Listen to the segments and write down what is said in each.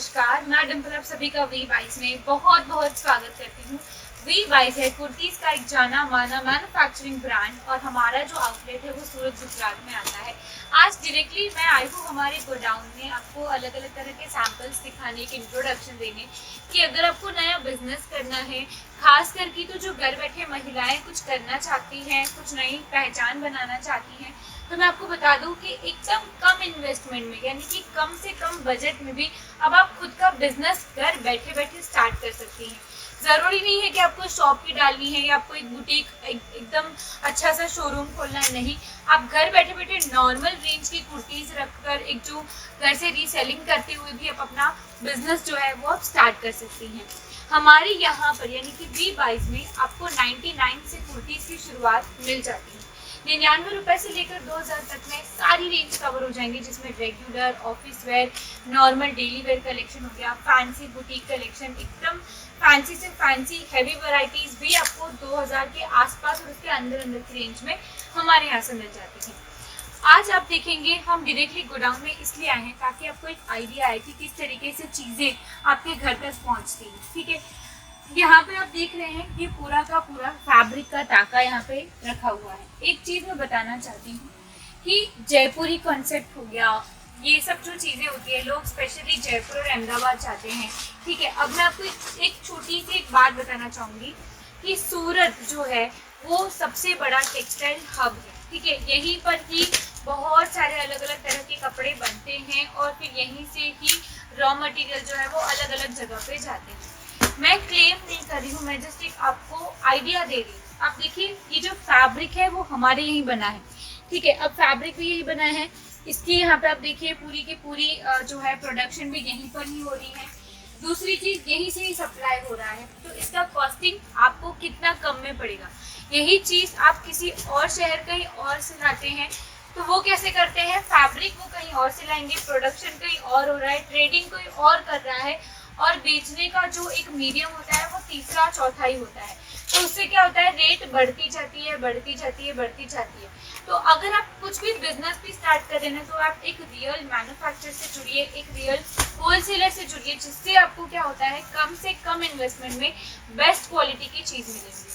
नमस्कार, मैं डिम्पल आप सभी का वी वाइज में बहुत बहुत स्वागत करती हूँ। वी वाइज है कुर्तीज का एक जाना माना मैन्युफैक्चरिंग ब्रांड और हमारा जो आउटलेट है वो सूरत गुजरात में आता है। आज डायरेक्टली मैं आई हूँ हमारे गोडाउन में आपको अलग अलग तरह के सैंपल्स दिखाने, एक इंट्रोडक्शन देने कि अगर आपको नया बिजनेस करना है, खास करके तो जो घर बैठे महिलाएं कुछ करना चाहती हैं, कुछ नई पहचान बनाना चाहती हैं, तो मैं आपको बता दूं कि एकदम कम इन्वेस्टमेंट में यानी कि कम से कम बजट में भी अब आप खुद का बिजनेस घर बैठे बैठे स्टार्ट कर सकती हैं। ज़रूरी नहीं है कि आपको शॉप की डालनी है या आपको एक बुटीक एकदम अच्छा सा शोरूम खोलना है, नहीं। आप घर बैठे बैठे नॉर्मल रेंज की कुर्तीज़ रखकर एक जो घर से रीसेलिंग करते हुए भी आप अपना बिजनेस जो है वो आप स्टार्ट कर सकती हैं। हमारे यहाँ पर यानी कि वी वाइज में आपको 99 से कुर्तीज़ की शुरुआत मिल जाती है। 99 रुपए से लेकर 2000 तक में सारी रेंज कवर हो जाएंगे, जिसमें regular, office where, normal daily wear collection हो गया, फैंसी बुटीक कलेक्शन, एकदम फैंसी से फैंसी हैवी वैरायटीज भी आपको 2000 के आसपास और उसके अंदर की रेंज में हमारे यहाँ से मिल जाती है। आज आप देखेंगे हम डायरेक्टली गोडाउन में इसलिए आए हैं ताकि आपको एक आइडिया आए कि किस तरीके से चीज़ें आपके घर तक पहुँचती हैं। ठीक है, यहाँ पे आप देख रहे हैं ये पूरा का पूरा फैब्रिक का टाका यहाँ पे रखा हुआ है। एक चीज मैं बताना चाहती हूँ कि जयपुरी कॉन्सेप्ट हो गया, ये सब जो चीजें होती है, लोग स्पेशली जयपुर और अहमदाबाद चाहते हैं। ठीक है, अब मैं आपको एक छोटी सी एक बात बताना चाहूंगी कि सूरत जो है वो सबसे बड़ा टेक्सटाइल हब है। ठीक है, यहीं पर ही बहुत सारे अलग अलग तरह के कपड़े बनते हैं और फिर यहीं से ही रॉ मटेरियल जो है वो अलग अलग जगह पे जाते हैं। मैं क्लेम नहीं कर रही हूँ, मैं जस्ट एक आपको आइडिया दे रही हूँ। आप देखिए ये जो फैब्रिक है वो हमारे यहीं बना है। ठीक है, अब फैब्रिक भी यही बना है, इसकी यहाँ पे आप देखिए पूरी की पूरी जो है प्रोडक्शन भी यहीं पर ही हो रही है। दूसरी चीज यहीं से ही सप्लाई हो रहा है, तो इसका कॉस्टिंग आपको कितना कम में पड़ेगा। यही चीज आप किसी और शहर कहीं और से लाते हैं तो वो कैसे करते हैं, फैब्रिक वो कहीं और से लाएंगे, प्रोडक्शन कहीं और हो रहा है, ट्रेडिंग कोई और कर रहा है और बेचने का जो एक मीडियम होता है वो तीसरा चौथा ही होता है। तो उससे क्या होता है, रेट बढ़ती जाती है बढ़ती जाती है बढ़ती जाती है। तो अगर आप कुछ भी बिजनेस भी स्टार्ट कर रहे हैं तो आप एक रियल मैन्युफैक्चरर से जुड़िए, एक रियल होलसेलर से जुड़िए, जिससे आपको क्या होता है कम से कम इन्वेस्टमेंट में बेस्ट क्वालिटी की चीज मिलेगी।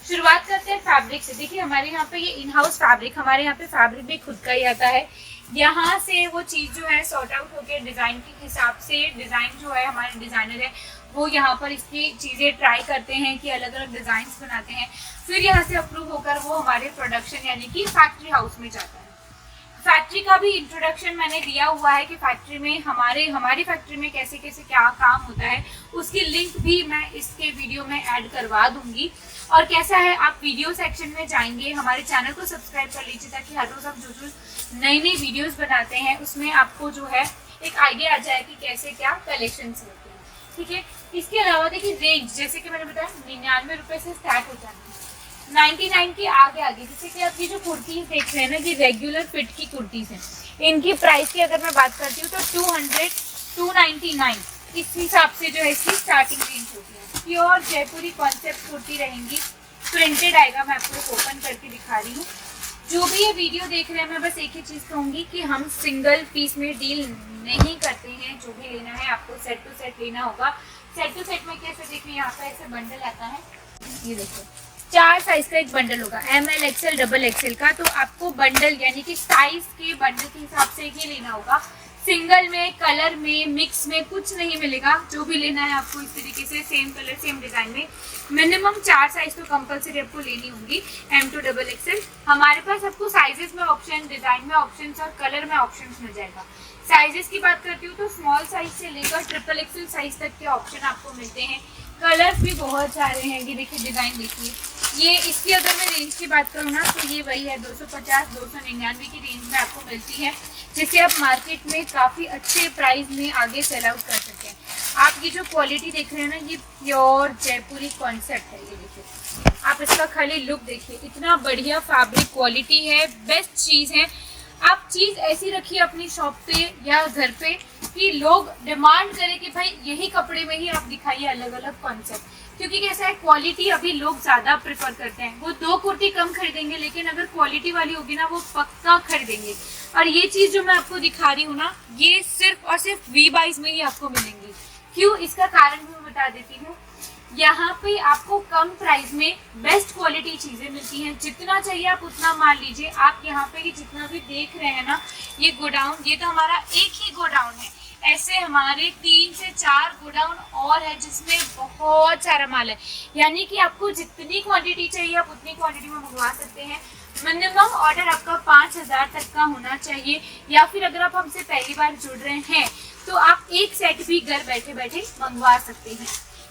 शुरुआत करते हैं फैब्रिक से। देखिए हमारे यहाँ पे ये इन हाउस फैब्रिक, हमारे यहाँ पे फैब्रिक भी खुद का ही आता है। यहाँ से वो चीज़ जो है सॉर्ट आउट होकर डिज़ाइन के हिसाब से, डिज़ाइन जो है हमारे डिज़ाइनर है वो यहाँ पर इसकी चीज़ें ट्राई करते हैं कि अलग अलग डिज़ाइंस बनाते हैं, फिर यहाँ से अप्रूव होकर वो हमारे प्रोडक्शन यानी कि फैक्ट्री हाउस में जाता है। फैक्ट्री का भी इंट्रोडक्शन मैंने दिया हुआ है कि फैक्ट्री में हमारी फैक्ट्री में कैसे कैसे क्या काम होता है, उसकी लिंक भी मैं इसके वीडियो में ऐड करवा दूंगी। और कैसा है, आप वीडियो सेक्शन में जाएंगे, हमारे चैनल को सब्सक्राइब कर लीजिए ताकि हर रोज हम जो नई नई वीडियोस बनाते हैं उसमें आपको जो है एक आइडिया आ जाए कि कैसे क्या कलेक्शंस होते हैं। ठीक है, इसके अलावा देखिए रेंज, जैसे कि मैंने बताया 99 रुपए से स्टार्ट हो जाती है, 99 के आगे आगे। जैसे कि आप ये जो कुर्तीज देख रहे हैं ना, ये रेगुलर फिट की कुर्तीज हैं, इनकी प्राइस की अगर मैं बात करती हूँ तो 299 इस हिसाब से जो है इसकी स्टार्टिंग रेंज होती है। प्योर जयपुरी कॉन्सेप्ट कुर्ती रहेंगी, प्रिंटेड आएगा। मैं आपको ओपन करके दिखा रही हूँ। जो भी ये वीडियो देख रहे हैं मैं बस एक ही चीज़ कहूँगी कि हम सिंगल पीस में डील नहीं करते हैं। जो भी लेना है आपको सेट टू सेट लेना होगा। सेट टू सेट में कैसे, देखिए यहाँ पे ऐसे बंडल आता है, ये देखो 4 साइज का एक बंडल होगा, ML XL डबल XL का। तो आपको बंडल यानी कि साइज के बंडल के हिसाब से ही लेना होगा। सिंगल में, कलर में, मिक्स में कुछ नहीं मिलेगा। जो भी लेना है आपको इस तरीके से सेम कलर सेम डिजाइन में मिनिमम 4 साइज तो कंपलसरी आपको लेनी होगी, M to डबल XL। हमारे पास आपको साइजेस में ऑप्शन, डिजाइन में ऑप्शन और कलर में ऑप्शन मिल जाएगा। साइजेस की बात करती हूँ तो स्मॉल साइज से लेकर ट्रिपल XL साइज तक के ऑप्शन आपको मिलते हैं। कलर्स भी बहुत सारे हैं, ये देखिए डिजाइन देखिए। ये इसकी अगर मैं रेंज की बात करूँ ना तो ये वही है 250-299 की रेंज में आपको मिलती है, जिससे आप मार्केट में काफ़ी अच्छे प्राइस में आगे सेल आउट कर सकते हैं। आप ये जो क्वालिटी देख रहे हैं ना, ये प्योर जयपुरी कॉन्सेप्ट है। ये देखिए, आप इसका खाली लुक देखिए, इतना बढ़िया फैब्रिक क्वालिटी है, बेस्ट चीज़ है। आप चीज़ ऐसी रखिए अपनी शॉप पे या घर पे कि लोग डिमांड करें कि भाई यही कपड़े में ही आप दिखाइए अलग अलग कॉन्सेप्ट, क्योंकि कैसा है क्वालिटी अभी लोग ज़्यादा प्रेफर करते हैं। वो 2 कुर्ती कम खरीदेंगे लेकिन अगर क्वालिटी वाली होगी ना वो पक्का खरीदेंगे। और ये चीज जो मैं आपको दिखा रही हूँ ना, ये सिर्फ और सिर्फ V22 में ही आपको मिलेंगी। क्यों, इसका कारण भी मैं बता देती हूँ। यहाँ पे आपको कम प्राइस में बेस्ट क्वालिटी चीजें मिलती हैं। जितना चाहिए आप उतना मान लीजिए। आप यहाँ पे जितना भी देख रहे हैं ना, ये गोडाउन, ये तो हमारा एक ही गोडाउन है। ऐसे हमारे 3 से 4 गोडाउन और है जिसमें बहुत सारा माल है। यानी कि आपको जितनी क्वांटिटी चाहिए आप उतनी क्वांटिटी में मंगवा सकते हैं। मिनिमम ऑर्डर आपका 5000 तक का होना चाहिए, या फिर अगर आप हमसे पहली बार जुड़ रहे हैं तो आप एक सेट भी घर बैठे बैठे मंगवा सकते हैं।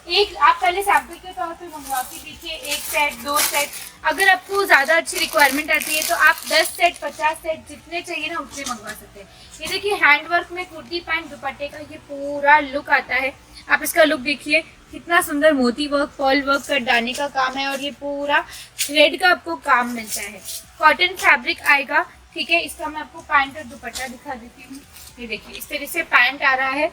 एक आप पहले सैंपल के तौर पे मंगवा के देखिए, 1 सेट 2 सेट। अगर आपको ज़्यादा अच्छी रिक्वायरमेंट आती है तो आप 10 सेट 50 सेट जितने चाहिए ना उतने मंगवा सकते हैं। ये देखिए हैंडवर्क में कुर्ती पैंट दुपट्टे का ये पूरा लुक आता है। आप इसका लुक देखिए, कितना सुंदर मोती वर्क, पॉल वर्क, कटदाने का काम है और ये पूरा थ्रेड का आपको काम मिलता है। कॉटन फैब्रिक आएगा, ठीक है। इसका मैं आपको पैंट और दुपट्टा दिखा देती हूँ। ये देखिए इस तरह से पैंट आ रहा है,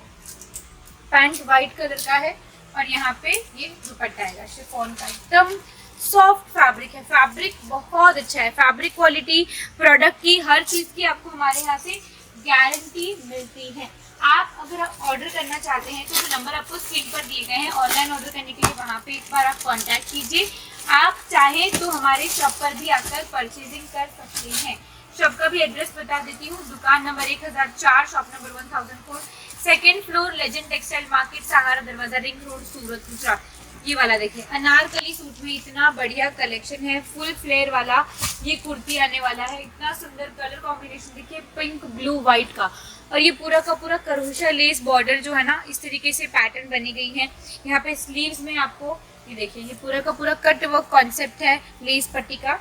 पैंट व्हाइट कलर का है और यहाँ पे ये दुपट्टा आएगा शिफॉन का। एकदम सॉफ्ट फैब्रिक है, फैब्रिक बहुत अच्छा है। फैब्रिक क्वालिटी, प्रोडक्ट की, हर चीज़ की आपको हमारे यहाँ से गारंटी मिलती है। आप अगर आप ऑर्डर करना चाहते हैं तो जो नंबर आपको स्क्रीन पर दिए गए हैं ऑनलाइन ऑर्डर करने के लिए, वहाँ पे एक बार आप कांटेक्ट कीजिए। आप चाहे तो हमारे शॉप पर भी आकर परचेजिंग कर सकते हैं। शॉप का भी एड्रेस बता देती हूँ। दुकान number 1004, shop number 1004, second floor, legend textile market, Sahara Darwaja, ring road, सूरत, गुजरात। ये वाला देखिए अनारकली सूट में इतना बढ़िया कलेक्शन है, फुल फ्लेयर वाला ये कुर्ती आने वाला है। इतना सुंदर कलर कॉम्बिनेशन देखिए, पिंक ब्लू व्हाइट का, और ये पूरा का पूरा करोशा लेस बॉर्डर जो है ना, इस तरीके से पैटर्न बनी गई है। यहाँ पे स्लीव्स में आपको ये देखिए, ये पूरा का पूरा कट वर्क कॉन्सेप्ट है लेस पट्टी का।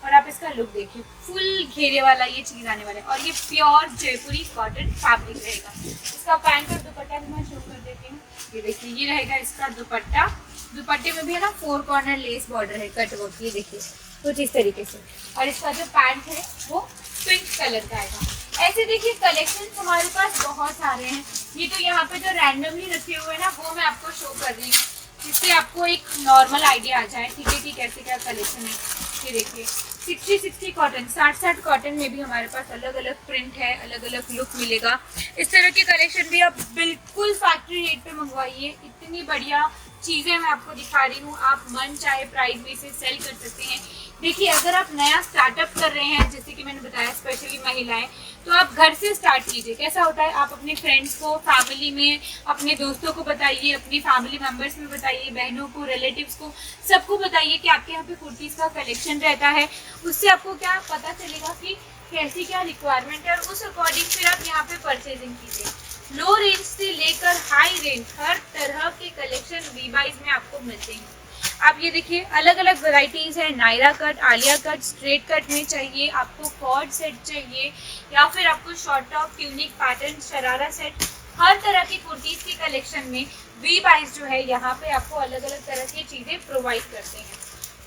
और आप इसका लुक देखिए, फुल घेरे वाला ये चीज आने वाला है और ये प्योर जयपुरी कॉटन फैब्रिक रहेगा। इसका पैंट और दुपट्टा भी मैं शो कर देती हूँ। ये देखिए, ये रहेगा इसका दुपट्टा। दुपट्टे में भी है ना 4 कॉर्नर लेस बॉर्डर है, कट वर्क, ये देखिए कुछ इस तरीके से। और इसका जो पैंट है वो पिंक कलर का आएगा। ऐसे देखिए कलेक्शन हमारे पास बहुत सारे हैं। ये तो यहाँ पे जो रैंडमली रखे हुए हैं ना, वो मैं आपको शो कर रही हूँ जिससे आपको एक नॉर्मल आइडिया आ जाए, ठीक है, कि कैसे क्या कलेक्शन है। ये देखिए 60-60 कॉटन, 60-60 कॉटन में भी हमारे पास अलग अलग प्रिंट है, अलग अलग लुक मिलेगा। इस तरह के कलेक्शन भी आप बिल्कुल फैक्ट्री रेट पे मंगवाइए। इतनी बढ़िया चीज़ें मैं आपको दिखा रही हूँ, आप मन चाहे प्राइस भी से सेल कर सकते हैं। देखिए अगर आप नया स्टार्टअप कर रहे हैं, जैसे कि मैंने बताया स्पेशली महिलाएं, तो आप घर से स्टार्ट कीजिए। कैसा होता है, आप अपने फ्रेंड्स को, फैमिली में अपने दोस्तों को बताइए, अपनी फैमिली मेंबर्स में बताइए, बहनों को, रिलेटिव्स को, सबको बताइए कि आपके यहाँ पे कुर्तीज़ का कलेक्शन रहता है। उससे आपको क्या पता चलेगा कि कैसी क्या रिक्वायरमेंट है और उस अकॉर्डिंग फिर आप यहाँ पे परचेजिंग कीजिए। लो रेंज से लेकर हाई रेंज हर तरह के कलेक्शन V22 में आपको मिलते हैं। आप ये देखिए अलग अलग वैरायटीज है, Naira cut, Alia cut, straight cut में चाहिए आपको, कॉर्ड सेट चाहिए, या फिर आपको short top, tunic pattern, sharara set, हर तरह की कुर्तीज के कलेक्शन में V22 जो है यहाँ पे आपको अलग अलग तरह की चीजें प्रोवाइड करते हैं।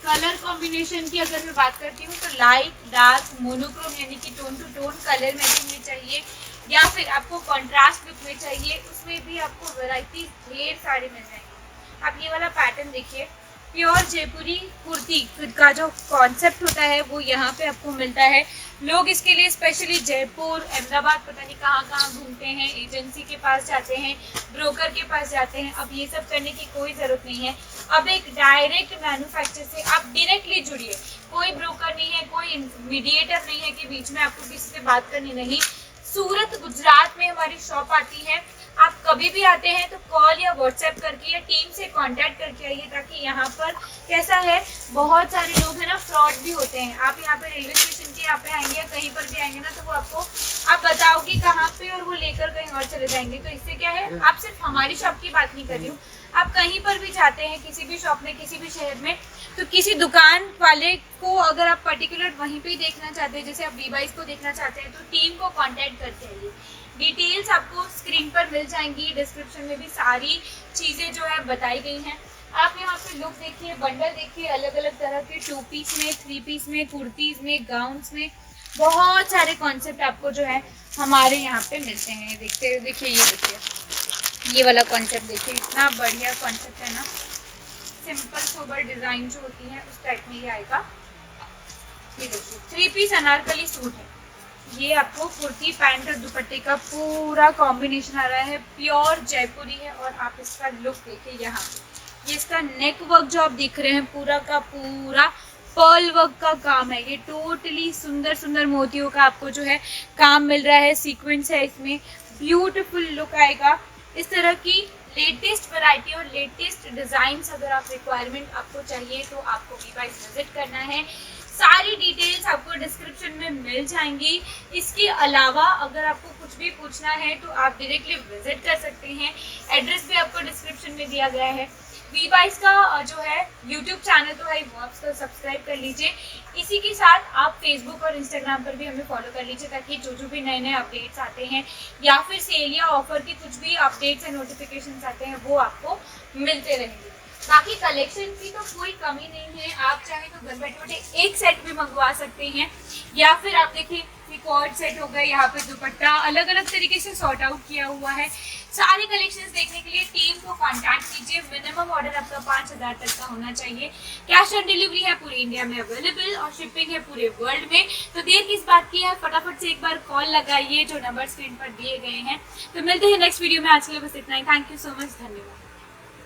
कलर कॉम्बिनेशन की अगर मैं बात करती हूँ तो लाइट, डार्क, मोनोक्रोम यानी कि tone to tone colour matching में चाहिए, या फिर आपको कॉन्ट्रास्ट लुक में चाहिए, उसमें भी आपको वैरायटी ढेर सारी मिल जाएंगी। आप ये वाला पैटर्न देखिए, प्योर जयपुरी कुर्ती का जो कॉन्सेप्ट होता है वो यहाँ पे आपको मिलता है। लोग इसके लिए स्पेशली जयपुर, अहमदाबाद, पता नहीं कहाँ कहाँ घूमते हैं, एजेंसी के पास जाते हैं, ब्रोकर के पास जाते हैं। अब ये सब करने की कोई ज़रूरत नहीं है। अब एक डायरेक्ट मैन्युफैक्चर से आप डायरेक्टली जुड़िए। कोई ब्रोकर नहीं है, कोई मीडिएटर नहीं है कि बीच में आपको किसी से बात करनी नहीं। सूरत, गुजरात में हमारी शॉप आती है। आप कभी भी आते हैं तो कॉल या व्हाट्सएप करके या टीम से कांटेक्ट करके आइए, ताकि यहाँ पर कैसा है, बहुत सारे लोग हैं ना फ्रॉड भी होते हैं। आप यहाँ पे रेलवे स्टेशन के यहाँ पे आएंगे या कहीं पर भी आएंगे ना, तो वो आपको आप बताओगे कहाँ पे और वो लेकर कहीं और चले जाएंगे। तो इससे क्या है, आप सिर्फ हमारी शॉप की बात नहीं कर रही हूँ, आप कहीं पर भी जाते हैं, किसी भी शॉप में, किसी भी शहर में, तो किसी दुकान वाले को अगर आप पर्टिकुलर वहीं पे ही देखना चाहते हैं, जैसे आप V22 को देखना चाहते हैं, तो टीम को कांटेक्ट करके आइए। डिटेल्स आपको स्क्रीन पर मिल जाएंगी, डिस्क्रिप्शन में भी सारी चीज़ें जो है बताई गई हैं। आप यहाँ पे लुक देखिए, बंडल देखिए, अलग अलग तरह के 2 पीस में, 3 पीस में, कुर्तीज़ में, गाउन्स में, बहुत सारे कॉन्सेप्ट आपको जो है हमारे यहाँ पे मिलते हैं। देखते देखिए, ये देखिए, ये वाला कॉन्सेप्ट देखिए, इतना बढ़िया कॉन्सेप्ट है ना, सिंपल सोबर डिजाइन जो होती है उस टाइप में ये आएगा। ये देखिए 3 पीस अनारकली सूट है, ये आपको कुर्ती पैंट और दुपट्टे का पूरा कॉम्बिनेशन आ रहा है, प्योर जयपुरी है। और आप इसका लुक देखिए, यहाँ पे ये इसका नेक वर्क जो आप देख रहे हैं पूरा का पूरा पर्ल वर्क का काम है। ये टोटली सुंदर सुंदर मोतियों का आपको जो है काम मिल रहा है, सीक्वेंस है इसमें, ब्यूटीफुल लुक आएगा। इस तरह की लेटेस्ट वैरायटी और लेटेस्ट डिजाइन्स अगर आप रिक्वायरमेंट आपको चाहिए तो आपको वीवाइज विजिट करना है। सारी डिटेल्स आपको डिस्क्रिप्शन में मिल जाएंगी। इसके अलावा अगर आपको कुछ भी पूछना है तो आप डायरेक्टली विजिट कर सकते हैं। एड्रेस भी आपको डिस्क्रिप्शन में दिया गया है। वीवाइज का जो है यूट्यूब चैनल तो है, वो आप सब्सक्राइब कर लीजिए। इसी के साथ आप फेसबुक और इंस्टाग्राम पर भी हमें फॉलो कर लीजिए, ताकि जो भी नए नए अपडेट्स आते हैं या फिर सेल या ऑफर के कुछ भी अपडेट्स एंड नोटिफिकेशंस आते हैं वो आपको मिलते रहेंगे। बाकी कलेक्शन की तो कोई कमी नहीं है, आप चाहे तो घर बैठे बैठे एक सेट भी मंगवा सकते हैं, या फिर आप देखिए रिकॉर्ड सेट हो गए, यहाँ पे दुपट्टा अलग अलग तरीके से सॉर्ट आउट किया हुआ है। सारे कलेक्शंस देखने के लिए टीम को कांटेक्ट कीजिए। मिनिमम ऑर्डर आपका 5000 तक का होना चाहिए। कैश ऑन डिलीवरी है पूरे इंडिया में अवेलेबल और शिपिंग है पूरे वर्ल्ड में। तो देर किस बात की है, फटाफट से एक बार कॉल लगाइए जो नंबर स्क्रीन पर दिए गए हैं। तो मिलते हैं नेक्स्ट वीडियो में। आज के लिए बस इतना ही। थैंक यू सो मच, धन्यवाद।